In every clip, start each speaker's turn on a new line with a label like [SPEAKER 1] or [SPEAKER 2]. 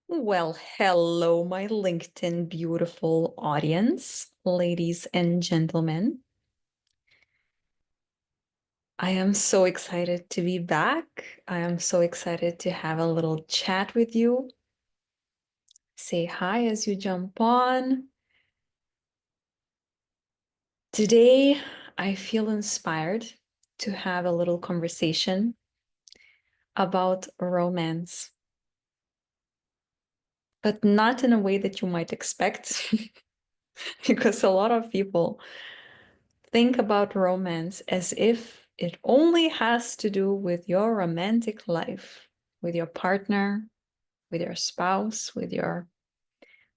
[SPEAKER 1] Well, hello, my LinkedIn beautiful audience, ladies and gentlemen. I am so excited to be back. I am so excited to have a little chat with you. Say hi as you jump on. Today, I feel inspired to have a little conversation about romance, but not in a way that you might expect, because a lot of people think about romance as if it only has to do with your romantic life, with your partner, with your spouse, with your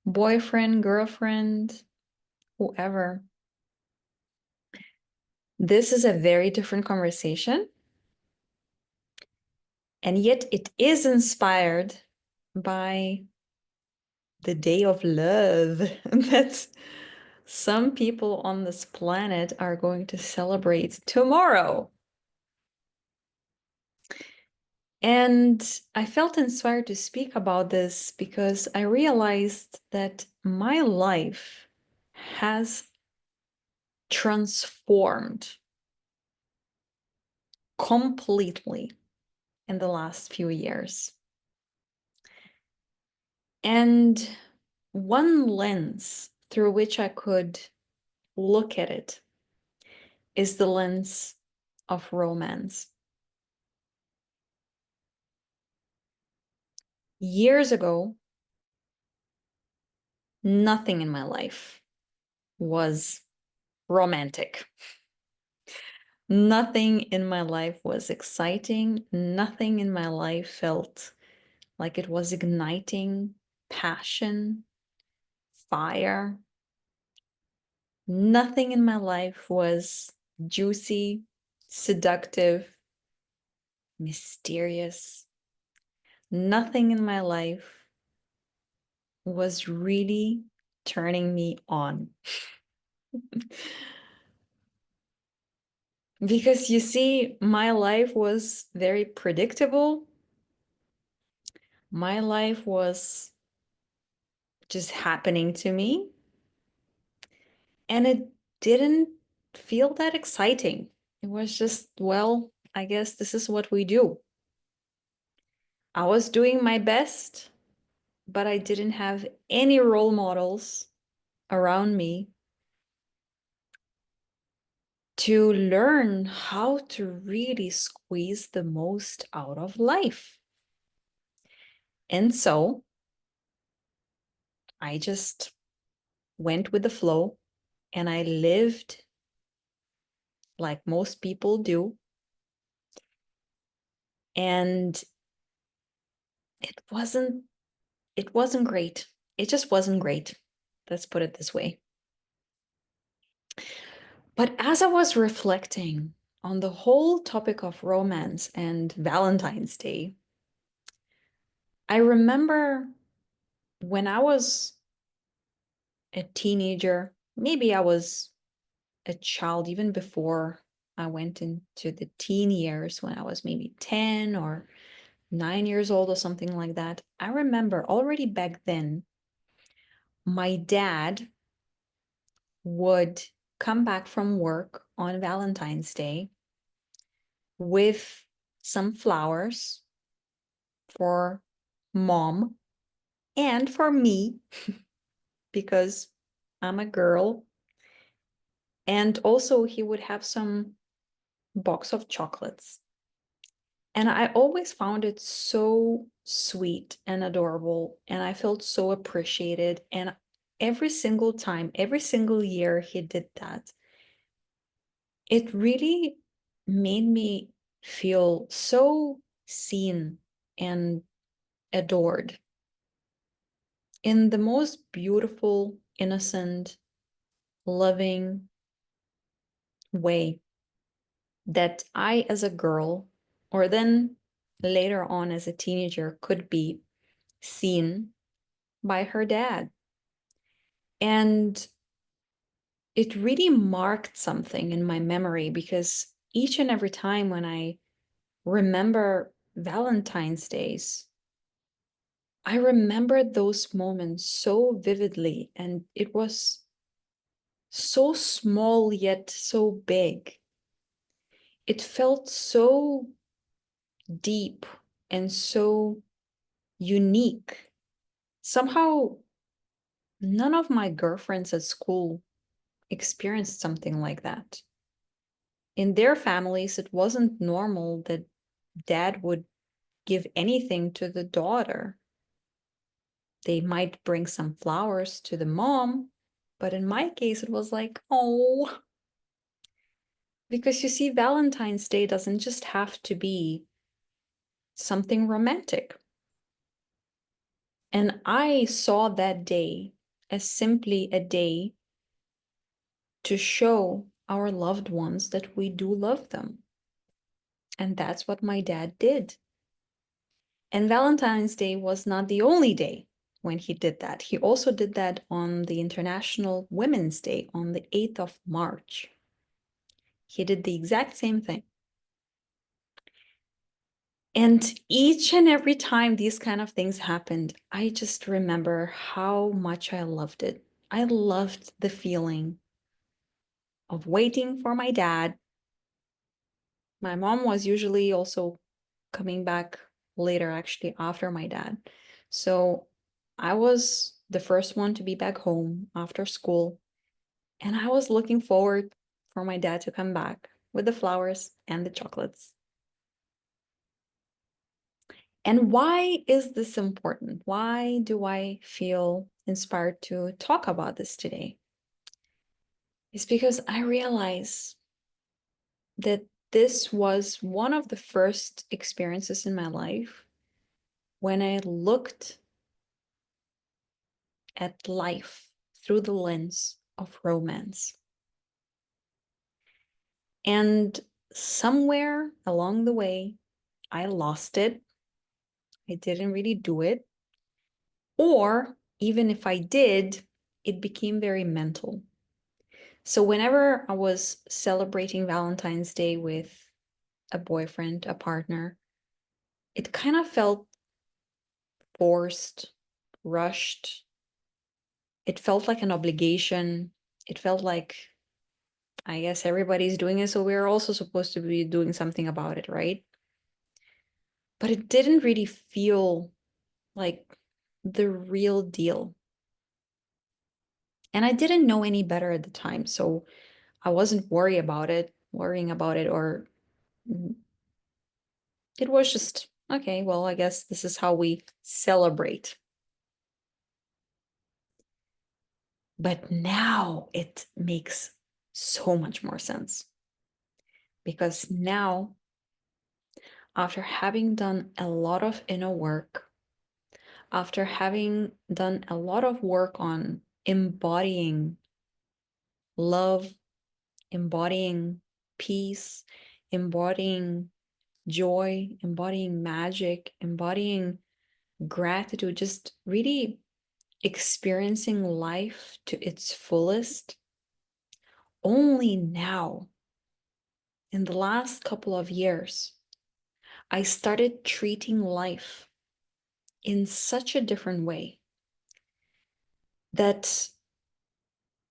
[SPEAKER 1] boyfriend, girlfriend, whoever. This is a very different conversation, and yet it is inspired by the day of love that some people on this planet are going to celebrate tomorrow. And I felt inspired to speak about this because I realized that my life has transformed completely in the last few years. And one lens through which I could look at it is the lens of romance. Years ago, nothing in my life was romantic. Nothing in my life was exciting. Nothing in my life felt like it was igniting passion, fire. Nothing in my life was juicy, seductive, mysterious. Nothing in my life was really turning me on. Because you see, my life was very predictable. My life was just happening to me. And it didn't feel that exciting. It was just, well, I guess this is what we do. I was doing my best, but I didn't have any role models around me to learn how to really squeeze the most out of life. And so I just went with the flow and I lived like most people do. And it wasn't great. It just wasn't great. Let's put it this way. But as I was reflecting on the whole topic of romance and Valentine's Day, I remember when I was a teenager, maybe I was a child even before I went into the teen years, when I was maybe 10 or 9 years old or something like that. I remember already back then, my dad would come back from work on Valentine's Day with some flowers for mom and for me because I'm a girl. And also he would have some box of chocolates. And I always found it so sweet and adorable. And I felt so appreciated. And every single time, every single year he did that, it really made me feel so seen and adored in the most beautiful, innocent, loving way that I, as a girl, or then later on as a teenager, could be seen by her dad. And it really marked something in my memory because each and every time when I remember Valentine's Days, I remember those moments so vividly, and it was so small yet so big. It felt so deep and so unique. Somehow, none of my girlfriends at school experienced something like that. In their families, it wasn't normal that dad would give anything to the daughter. They might bring some flowers to the mom, but in my case, it was like, oh, because you see, Valentine's Day doesn't just have to be something romantic. And I saw that day as simply a day to show our loved ones that we do love them. And that's what my dad did. And Valentine's Day was not the only day when he did that. He also did that on the International Women's Day on the 8th of March. He did the exact same thing. And each and every time these kind of things happened, I just remember how much I loved it. I loved the feeling of waiting for my dad. My mom was usually also coming back later, actually, after my dad. So I was the first one to be back home after school. And I was looking forward for my dad to come back with the flowers and the chocolates. And why is this important? Why do I feel inspired to talk about this today? It's because I realize that this was one of the first experiences in my life when I looked at life through the lens of romance. And somewhere along the way, I lost it. I didn't really do it. Or even if I did, it became very mental. So whenever I was celebrating Valentine's Day with a boyfriend, a partner, it kind of felt forced, rushed. It felt like an obligation. It felt like, I guess everybody's doing it, so we're also supposed to be doing something about it, right? But it didn't really feel like the real deal. And I didn't know any better at the time, so I wasn't worrying about it, or it was just, okay, well, I guess this is how we celebrate. But now it makes so much more sense. Because now, after having done a lot of inner work, after having done a lot of work on embodying love, embodying peace, embodying joy, embodying magic, embodying gratitude, just really experiencing life to its fullest, only now, in the last couple of years, I started treating life in such a different way that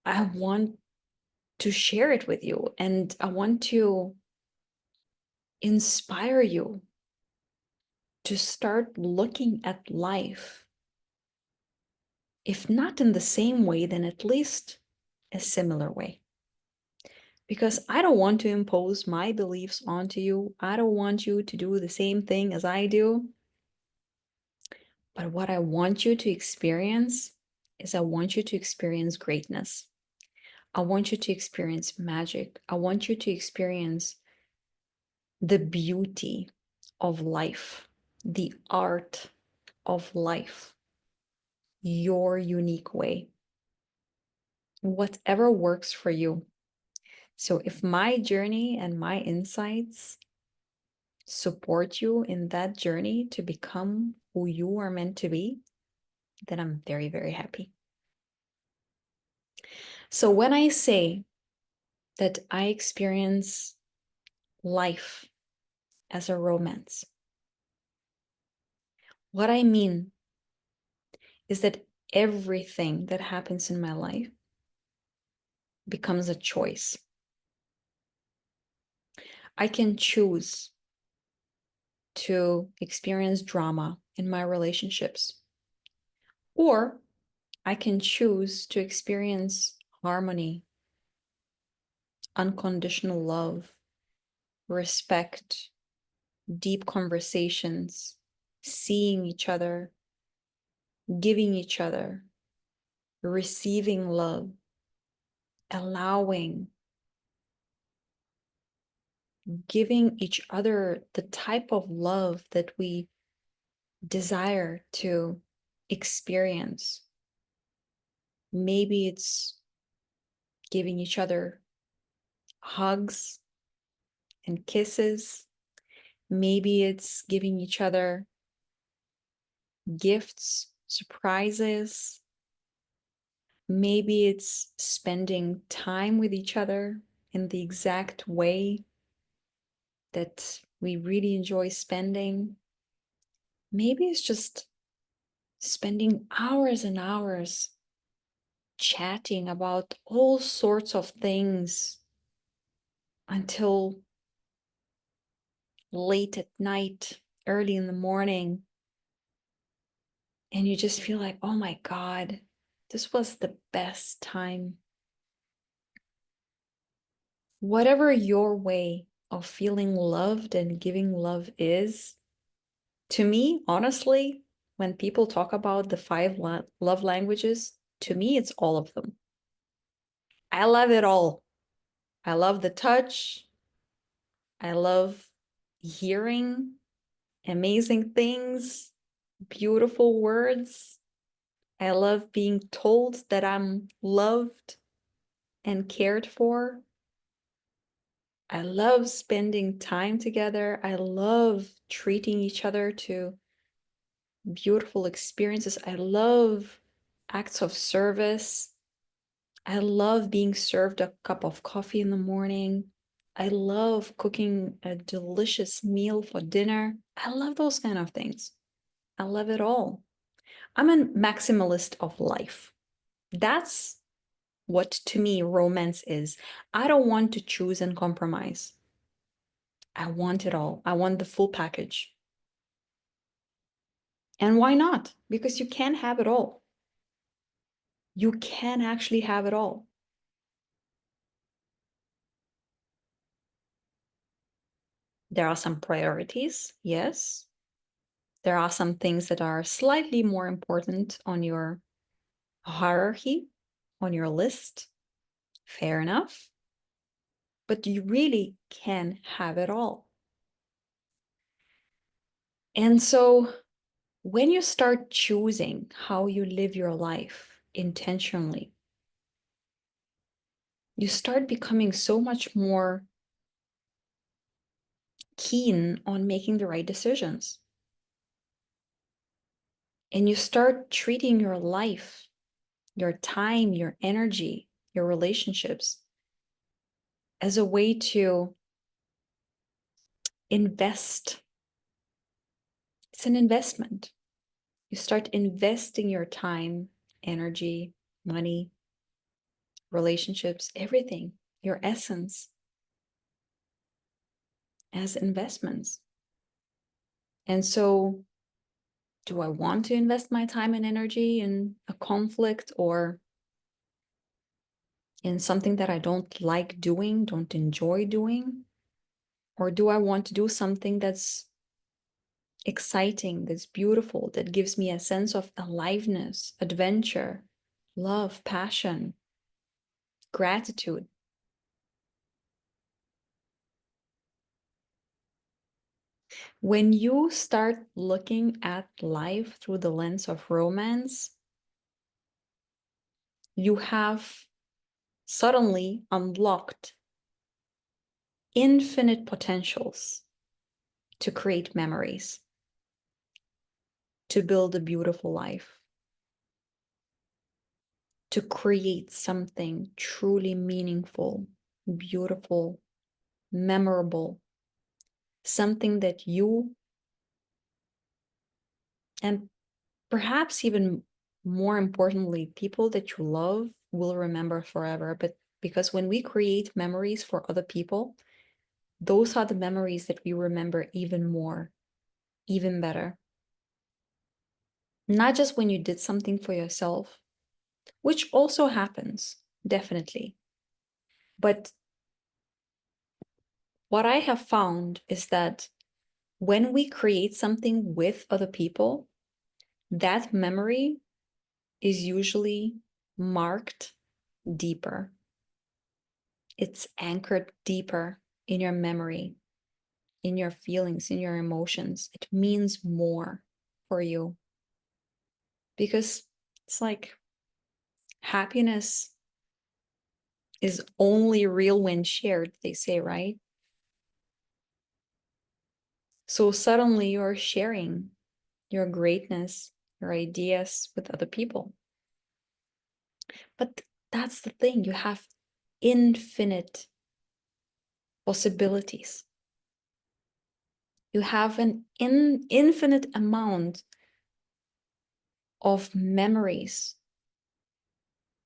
[SPEAKER 1] I want to share it with you, and I want to inspire you to start looking at life, if not in the same way, then at least a similar way. Because I don't want to impose my beliefs onto you. I don't want you to do the same thing as I do. But what I want you to experience is I want you to experience greatness. I want you to experience magic. I want you to experience the beauty of life, the art of life, your unique way, whatever works for you. So if my journey and my insights support you in that journey to become who you are meant to be, then I'm very, very happy. So when I say that I experience life as a romance, what I mean is that everything that happens in my life becomes a choice. I can choose to experience drama in my relationships, or I can choose to experience harmony, unconditional love, respect, deep conversations, seeing each other, giving each other, receiving love, allowing, giving each other the type of love that we desire to experience. Maybe it's giving each other hugs and kisses. Maybe it's giving each other gifts, surprises. Maybe it's spending time with each other in the exact way that we really enjoy spending. Maybe it's just spending hours and hours chatting about all sorts of things until late at night, early in the morning. And you just feel like, oh my God, this was the best time. Whatever your way of feeling loved and giving love is, to me, honestly, when people talk about the five love languages, to me, it's all of them. I love it all. I love the touch. I love hearing amazing things, beautiful words. I love being told that I'm loved and cared for. I love spending time together. I love treating each other to beautiful experiences. I love acts of service. I love being served a cup of coffee in the morning. I love cooking a delicious meal for dinner. I love those kind of things. I love it all. I'm a maximalist of life. That's what to me romance is. I don't want to choose and compromise. I want it all. I want the full package. And why not? Because you can have it all. You can actually have it all. There are some priorities, yes. There are some things that are slightly more important on your hierarchy, on your list. Fair enough. But you really can have it all. And so when you start choosing how you live your life intentionally, you start becoming so much more keen on making the right decisions. And you start treating your life, your time, your energy, your relationships as a way to invest. It's an investment. You start investing your time, energy, money, relationships, everything, your essence as investments. And so, do I want to invest my time and energy in a conflict or in something that I don't like doing, don't enjoy doing? Or do I want to do something that's exciting, that's beautiful, that gives me a sense of aliveness, adventure, love, passion, gratitude? When you start looking at life through the lens of romance, you have suddenly unlocked infinite potentials to create memories, to build a beautiful life, to create something truly meaningful, beautiful, memorable, something that you and perhaps even more importantly, people that you love will remember forever. But because when we create memories for other people, those are the memories that we remember even more, even better. Not just when you did something for yourself, which also happens, definitely. But what I have found is that when we create something with other people, that memory is usually marked deeper. It's anchored deeper in your memory, in your feelings, in your emotions. It means more for you because it's like happiness is only real when shared, they say, right? So suddenly you're sharing your greatness, your ideas with other people. But that's the thing, you have infinite possibilities. You have an infinite amount of memories,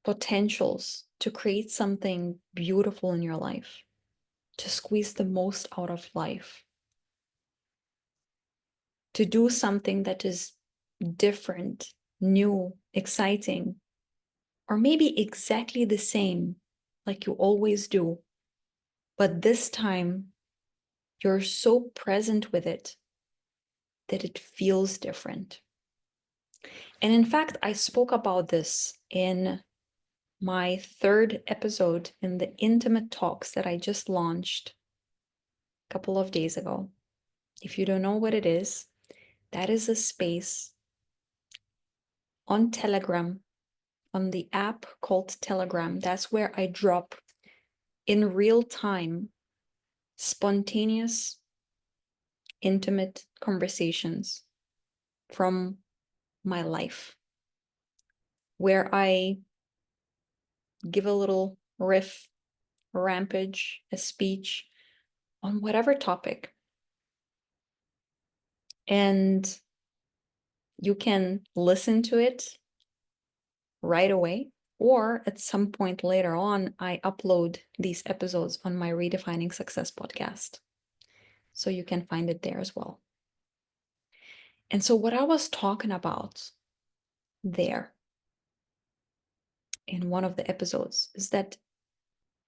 [SPEAKER 1] potentials to create something beautiful in your life, to squeeze the most out of life, to do something that is different, new, exciting, or maybe exactly the same like you always do. But this time, you're so present with it that it feels different. And in fact, I spoke about this in my third episode in the Intimate Talks that I just launched a couple of days ago. If you don't know what it is, that is a space on Telegram, on the app called Telegram. That's where I drop in real time spontaneous, intimate conversations from my life, where I give a little riff, rampage, a speech on whatever topic. And you can listen to it right away, or at some point later on, I upload these episodes on my Redefining Success podcast. So you can find it there as well. And so, what I was talking about there in one of the episodes is that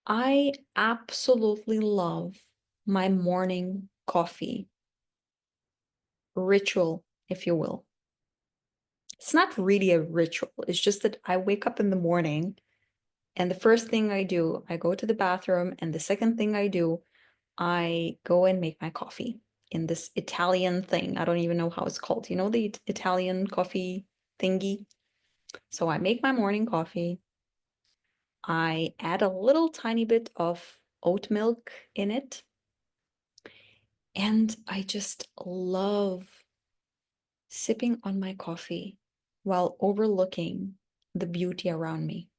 [SPEAKER 1] I absolutely love my morning coffee ritual, if you will. It's not really a ritual, it's just that I wake up in the morning and the first thing I do, I go to the bathroom, and the second thing I do, I go and make my coffee in this Italian thing. I don't even know how it's called. You know, the Italian coffee thingy? So I make my morning coffee. I add a little tiny bit of oat milk in it. And I just love sipping on my coffee while overlooking the beauty around me.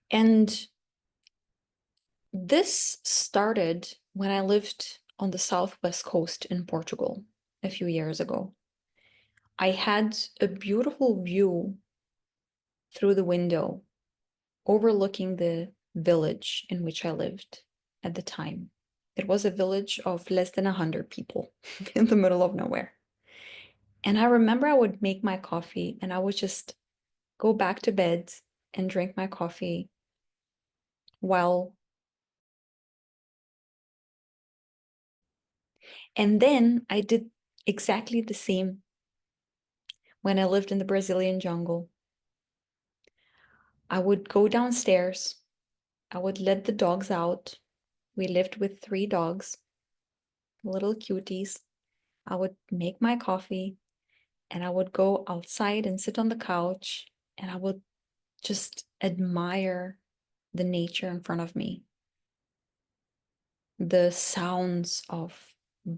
[SPEAKER 1] And this started when I lived on the southwest coast in Portugal a few years ago. I had a beautiful view through the window overlooking the village in which I lived at the time. It was a village of less than 100 people in the middle of nowhere. And I remember I would make my coffee and I would just go back to bed and drink my coffee while. And then I did exactly the same when I lived in the Brazilian jungle. I would go downstairs. I would let the dogs out. We lived with 3 dogs, little cuties. I would make my coffee and I would go outside and sit on the couch and I would just admire the nature in front of me. The sounds of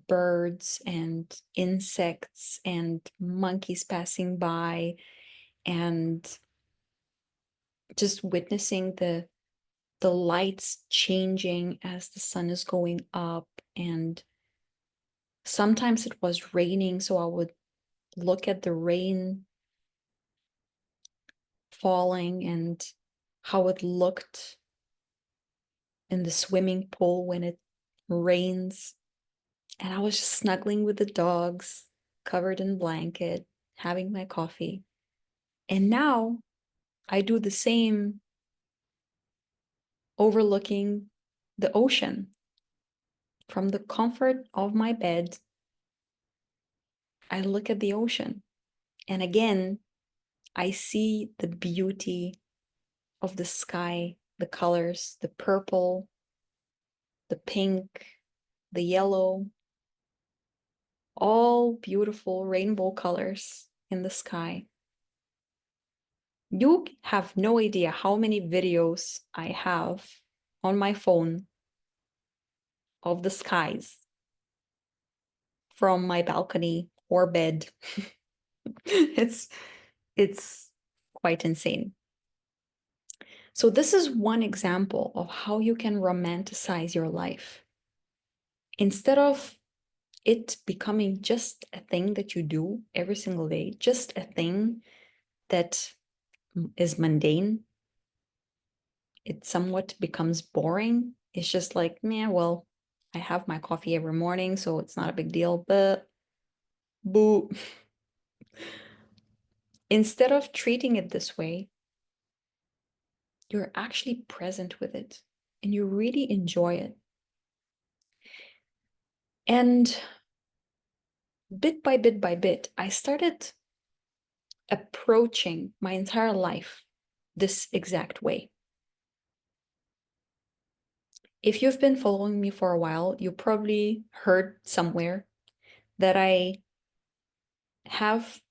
[SPEAKER 1] birds and insects and monkeys passing by, and just witnessing the lights changing as the sun is going up. And sometimes it was raining, so I would look at the rain falling and how it looked in the swimming pool when it rains. And I was just snuggling with the dogs, covered in blanket, having my coffee. And now I do the same, overlooking the ocean. From the comfort of my bed, I look at the ocean. And again, I see the beauty of the sky, the colors, the purple, the pink, the yellow, all beautiful rainbow colors in the sky. You have no idea how many videos I have on my phone of the skies from my balcony or bed. it's it's quite insane. So this is one example of how you can romanticize your life. Instead of it becoming just a thing that you do every single day, just a thing that is mundane, it somewhat becomes boring. It's just like, yeah, well, I have my coffee every morning, so it's not a big deal, but boo. Instead of treating it this way, you're actually present with it and you really enjoy it. And bit by bit by bit, I started approaching my entire life this exact way. If you've been following me for a while, you probably heard somewhere that I have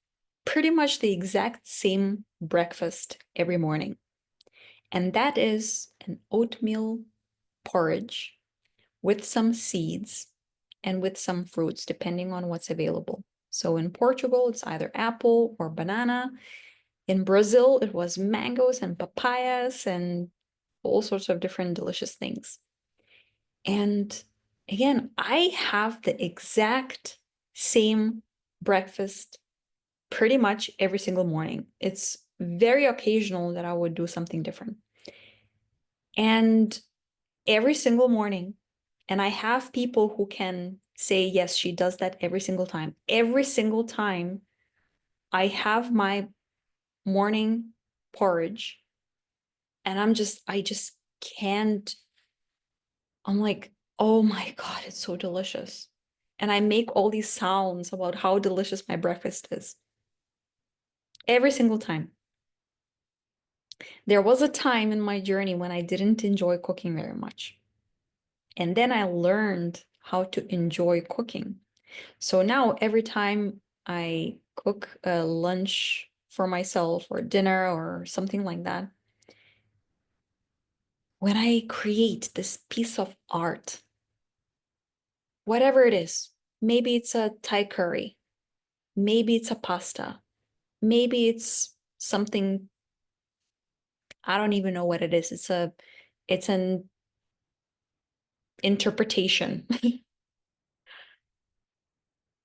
[SPEAKER 1] pretty much the exact same breakfast every morning. And that is an oatmeal porridge with some seeds and with some fruits, depending on what's available. So in Portugal, it's either apple or banana. In Brazil, it was mangoes and papayas and all sorts of different delicious things. And again, I have the exact same breakfast pretty much every single morning. It's very occasional that I would do something different. And every single morning, and I have people who can say, yes, she does that every single time. Every single time I have my morning porridge, and I just can't. I'm like, oh my God, it's so delicious. And I make all these sounds about how delicious my breakfast is. Every single time. There was a time in my journey when I didn't enjoy cooking very much. And then I learned how to enjoy cooking. So now every time I cook a lunch for myself or dinner or something like that, when I create this piece of art, whatever it is, maybe it's a Thai curry, maybe it's a pasta, maybe it's something, I don't even know what it is. It's an interpretation.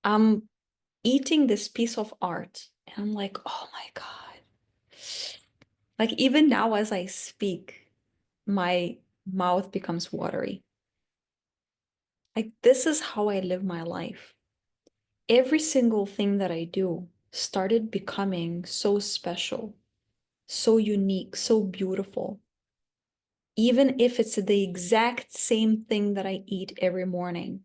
[SPEAKER 1] I'm eating this piece of art and I'm like, oh my God. Like even now as I speak, my mouth becomes watery. Like this is how I live my life. Every single thing that I do started becoming so special, so unique, so beautiful. Even if it's the exact same thing that I eat every morning,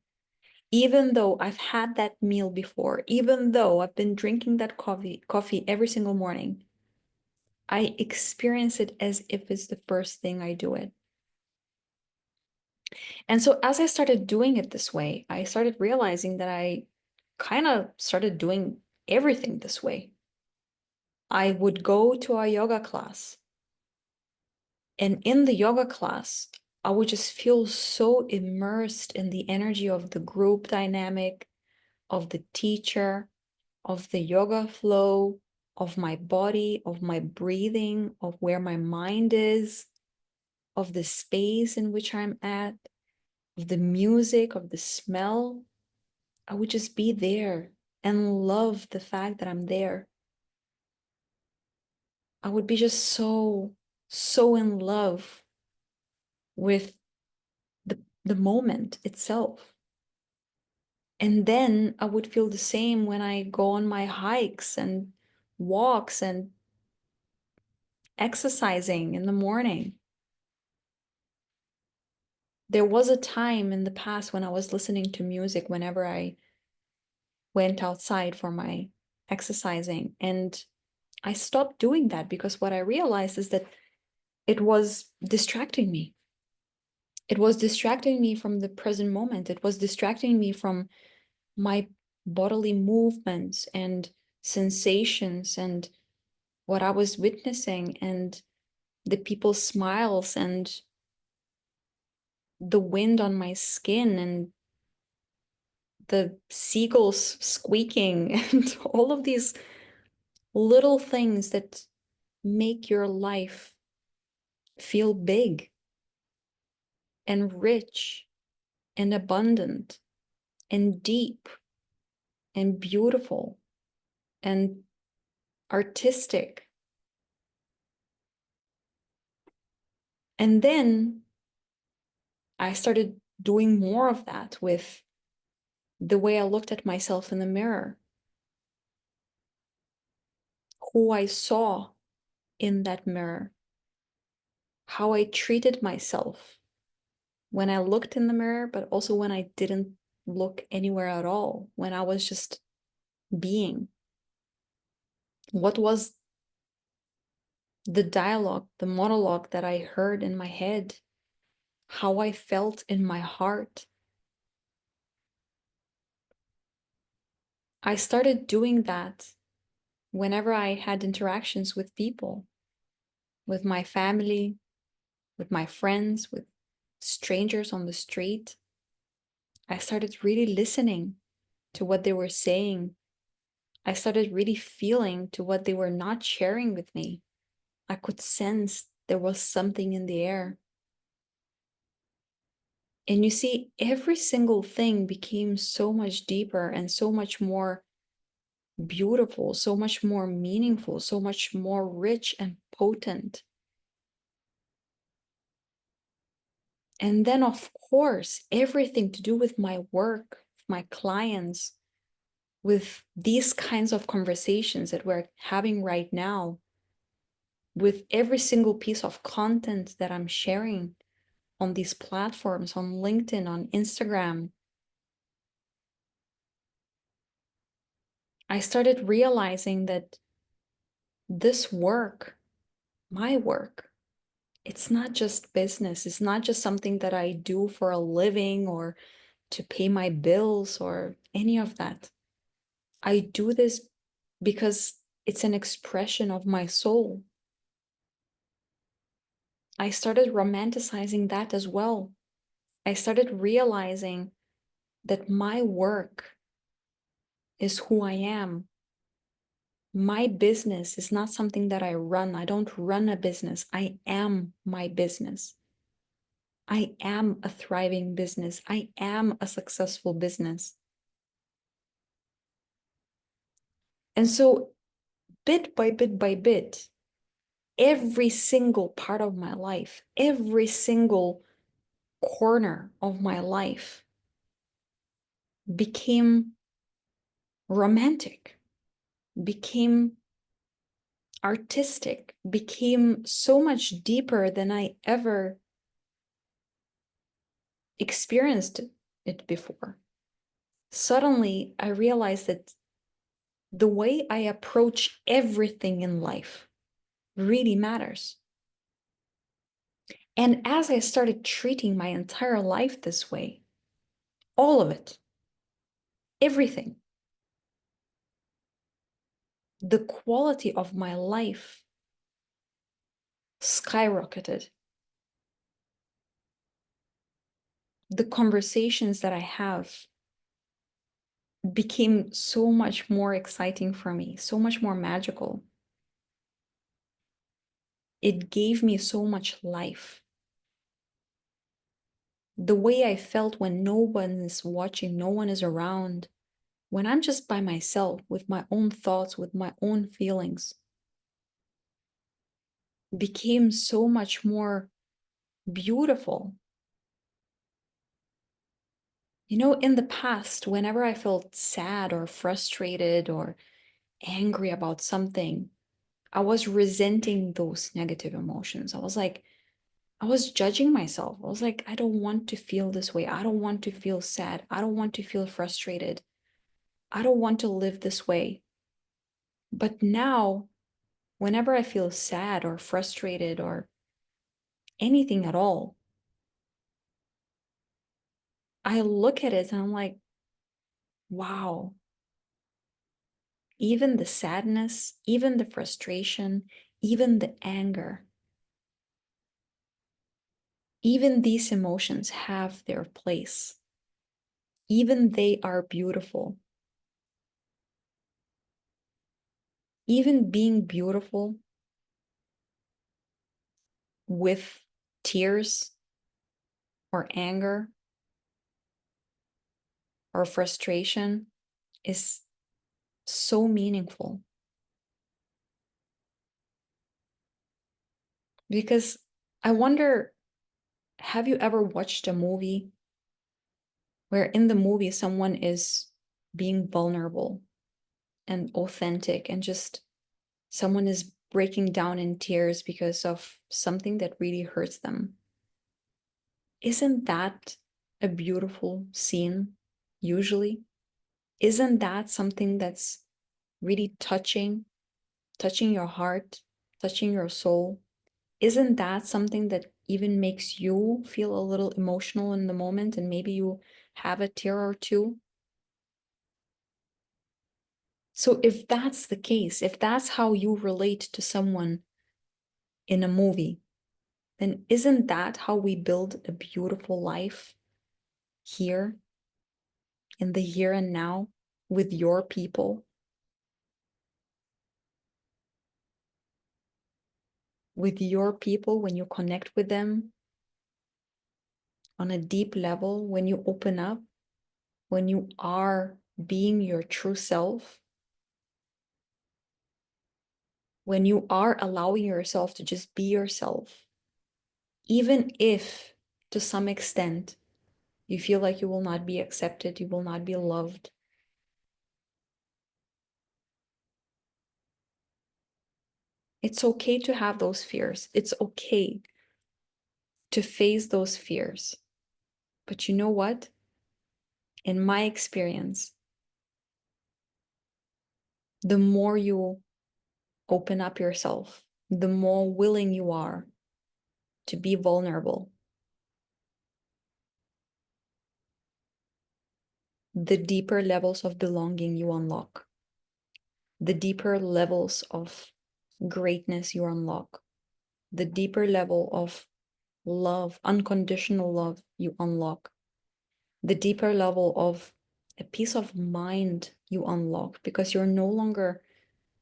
[SPEAKER 1] even though I've had that meal before, even though I've been drinking that coffee every single morning, I experience it as if it's the first thing I do it. And so as I started doing it this way, I started realizing that I kind of started doing everything this way. I would go to a yoga class, and in the yoga class, I would just feel so immersed in the energy of the group dynamic, of the teacher, of the yoga flow, of my body, of my breathing, of where my mind is, of the space in which I'm at, of the music, of the smell. I would just be there and love the fact that I'm there. I would be just so in love with the moment itself. And then I would feel the same when I go on my hikes and walks and exercising in the morning. There was a time in the past when I was listening to music whenever I went outside for my exercising. And I stopped doing that because what I realized is that it was distracting me. It was distracting me from the present moment. It was distracting me from my bodily movements and sensations and what I was witnessing and the people's smiles and the wind on my skin and the seagulls squeaking and all of these little things that make your life feel big and rich and abundant and deep and beautiful and artistic. And then I started doing more of that with the way I looked at myself in the mirror, who I saw in that mirror, how I treated myself when I looked in the mirror, but also when I didn't look anywhere at all, when I was just being. What was the dialogue, the monologue that I heard in my head, how I felt in my heart? I started doing that whenever I had interactions with people, with my family, with my friends, with strangers on the street. I started really listening to what they were saying. I started really feeling to what they were not sharing with me. I could sense there was something in the air. And you see, every single thing became so much deeper and so much more beautiful, so much more meaningful, so much more rich and potent. And then, of course, everything to do with my work, my clients, with these kinds of conversations that we're having right now, with every single piece of content that I'm sharing on these platforms, on LinkedIn, on Instagram, I started realizing that this work, my work, it's not just business. It's not just something that I do for a living or to pay my bills or any of that. I do this because it's an expression of my soul. I started romanticizing that as well. I started realizing that my work is who I am. My business is not something that I run. I don't run a business. I am my business. I am a thriving business. I am a successful business. And so, bit by bit, every single part of my life, every single corner of my life became romantic, became artistic, became so much deeper than I ever experienced it before. Suddenly, I realized that the way I approach everything in life really matters. And as I started treating my entire life this way, all of it, everything, the quality of my life skyrocketed. The conversations that I have became so much more exciting for me, so much more magical. It gave me so much life. The way I felt when no one is watching, no one is around, when I'm just by myself with my own thoughts, with my own feelings, became so much more beautiful. You know, in the past, whenever I felt sad or frustrated or angry about something, I was resenting those negative emotions. I was judging myself. I was like, I don't want to feel this way. I don't want to feel sad. I don't want to feel frustrated. I don't want to live this way. But now, whenever I feel sad or frustrated or anything at all, I look at it and I'm like, wow, even the sadness, even the frustration, even the anger, even these emotions have their place. Even they are beautiful. Even being beautiful with tears or anger or frustration is so meaningful. Because I wonder, have you ever watched a movie where in the movie someone is being vulnerable and authentic and just someone is breaking down in tears because of something that really hurts them? Isn't that a beautiful scene usually? Isn't that something that's really touching your heart, touching your soul? Isn't that something that even makes you feel a little emotional in the moment and maybe you have a tear or two? So, if that's the case, if that's how you relate to someone in a movie, then isn't that how we build a beautiful life here in the here and now with your people? With your people, when you connect with them on a deep level, when you open up, when you are being your true self, when you are allowing yourself to just be yourself, even if to some extent you feel like you will not be accepted, you will not be loved. It's okay to have those fears. It's okay to face those fears. But you know what? In my experience, the more you open up yourself, the more willing you are to be vulnerable, the deeper levels of belonging you unlock, the deeper levels of greatness you unlock, the deeper level of love, unconditional love you unlock, the deeper level of a peace of mind you unlock, because you're no longer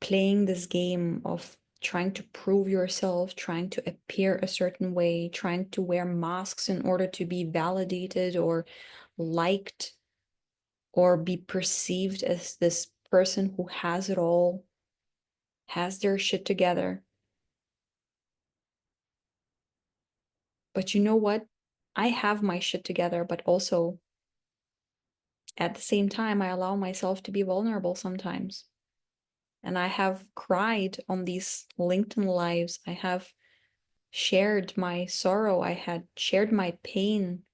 [SPEAKER 1] playing this game of trying to prove yourself, trying to appear a certain way, trying to wear masks in order to be validated or liked or be perceived as this person who has it all, has their shit together. But you know what? I have my shit together, but also at the same time, I allow myself to be vulnerable sometimes. And I have cried on these LinkedIn lives. I have shared my sorrow. I had shared my pain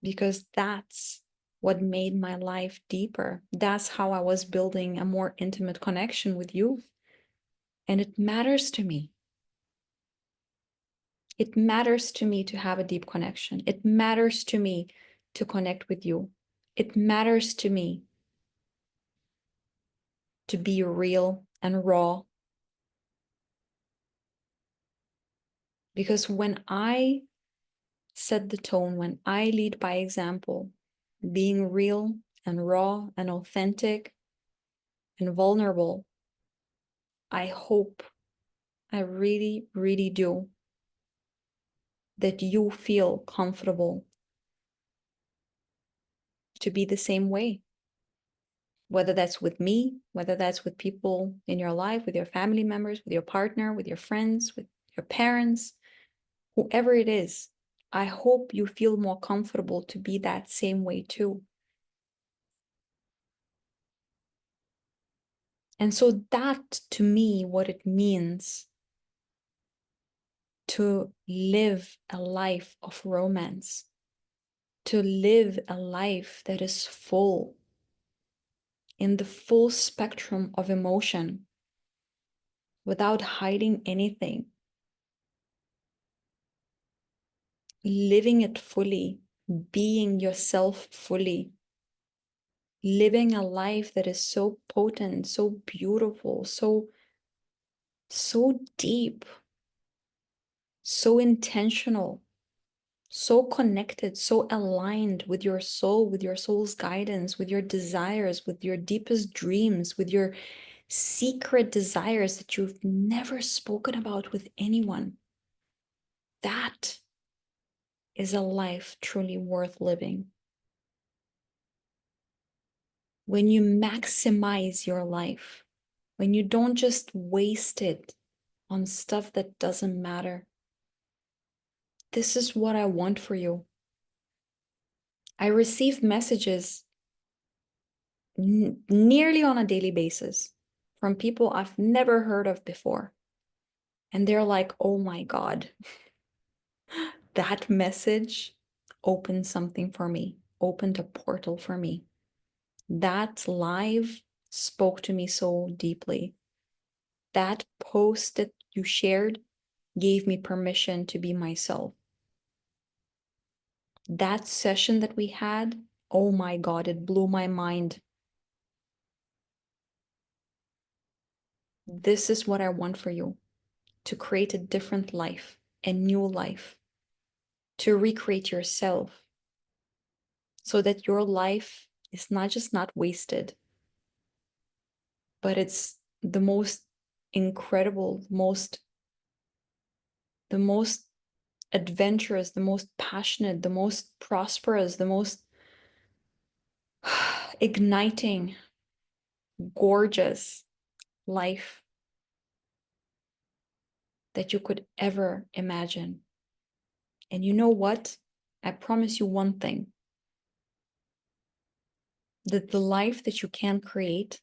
[SPEAKER 1] because that's what made my life deeper. That's how I was building a more intimate connection with you. And it matters to me. It matters to me to have a deep connection. It matters to me to connect with you. It matters to me to be real and raw. Because when I set the tone, when I lead by example, being real and raw and authentic and vulnerable, I hope, I really, really do, that you feel comfortable to be the same way, whether that's with me, whether that's with people in your life, with your family members, with your partner, with your friends, with your parents, whoever it is. I hope you feel more comfortable to be that same way too. And so that, to me, what it means to live a life of romance, to live a life that is full, in the full spectrum of emotion, without hiding anything, living it fully, being yourself fully, living a life that is so potent, so beautiful, so deep, so intentional, so connected, so aligned with your soul, with your soul's guidance, with your desires, with your deepest dreams, with your secret desires that you've never spoken about with anyone. That is a life truly worth living. When you maximize your life, when you don't just waste it on stuff that doesn't matter. This is what I want for you. I receive messages nearly on a daily basis from people I've never heard of before. And they're like, oh my God, that message opened something for me, opened a portal for me. That live spoke to me so deeply. That post that you shared gave me permission to be myself. That session that we had, oh my God, it blew my mind. This is what I want for you, to create a different life, a new life, to recreate yourself so that your life is not just not wasted, but it's the most incredible, the most adventurous, the most passionate, the most prosperous, the most igniting, gorgeous life that you could ever imagine. And you know what? I promise you one thing, that the life that you can create,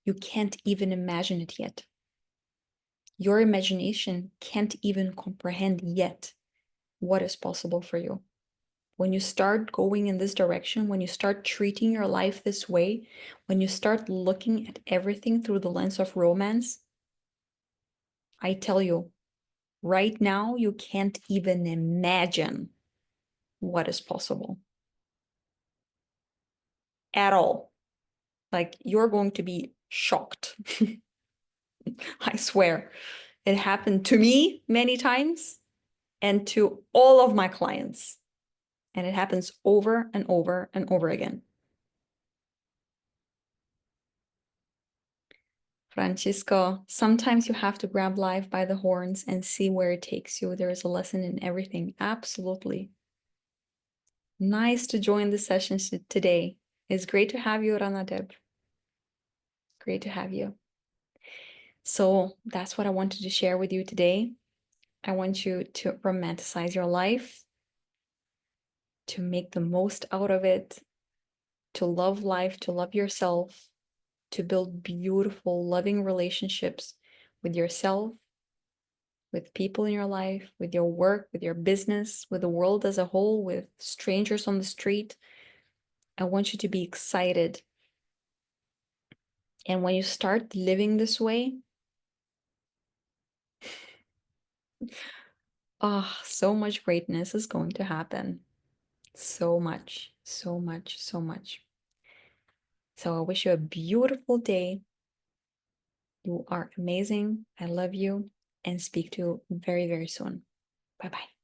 [SPEAKER 1] you can't even imagine it yet. Your imagination can't even comprehend yet what is possible for you. When you start going in this direction, when you start treating your life this way, when you start looking at everything through the lens of romance, I tell you, right now, you can't even imagine what is possible at all. Like, you're going to be shocked. I swear. It happened to me many times and to all of my clients. And it happens over and over and over again. Francisco, sometimes you have to grab life by the horns and see where it takes you. There is a lesson in everything. Absolutely. Nice to join the session today. It's great to have you, Ranadeb. Great to have you. So that's what I wanted to share with you today. I want you to romanticize your life, to make the most out of it, to love life, to love yourself, to build beautiful, loving relationships with yourself, with people in your life, with your work, with your business, with the world as a whole, with strangers on the street. I want you to be excited. And when you start living this way, so much greatness is going to happen. So much, so much, so much. So I wish you a beautiful day. You are amazing. I love you and speak to you very, very soon. Bye-bye.